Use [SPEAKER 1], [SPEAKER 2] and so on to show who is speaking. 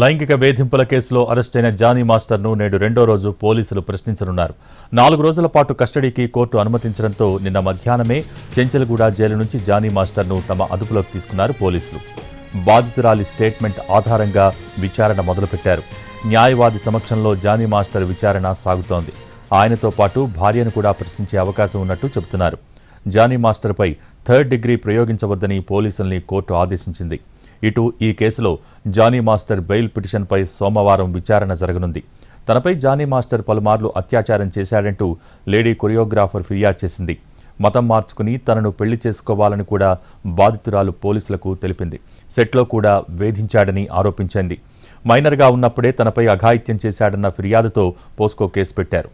[SPEAKER 1] లైంగిక వేధింపుల కేసులో అరెస్టైన జానీ మాస్టర్ను నేడు రెండో రోజు పోలీసులు ప్రశ్నించనున్నారు. 4 రోజుల పాటు కస్టడీకి కోర్టు అనుమతించడంతో నిన్న మధ్యాహ్నమే చెంచల్గూడ జైలు నుంచి జానీ మాస్టర్ను తమ అదుపులోకి తీసుకున్నారు పోలీసులు. బాధితురాలి స్టేట్మెంట్ ఆధారంగా విచారణ మొదలుపెట్టారు. న్యాయవాది సమక్షంలో జానీ మాస్టర్ విచారణ సాగుతోంది. ఆయనతో పాటు భార్యను కూడా ప్రశ్నించే అవకాశం ఉన్నట్టు చెబుతున్నారు. జానీ మాస్టర్పై 3rd డిగ్రీ ప్రయోగించవద్దని పోలీసుల్ని కోర్టు ఆదేశించింది. ఇటు ఈ కేసులో జానీ మాస్టర్ బెయిల్ పిటిషన్పై సోమవారం విచారణ జరగనుంది. తనపై జానీ మాస్టర్ పలుమార్లు అత్యాచారం చేశాడంటూ లేడీ కొరియోగ్రాఫర్ ఫిర్యాదు చేసింది. మతం మార్చుకుని తనను పెళ్లి చేసుకోవాలని కూడా బాధితురాలు పోలీసులకు తెలిపింది. సెట్లో కూడా వేధించాడని ఆరోపించింది. మైనర్గా ఉన్నప్పుడే తనపై అఘాయిత్యం చేశాడన్న ఫిర్యాదుతో పోస్కో కేసు పెట్టారు.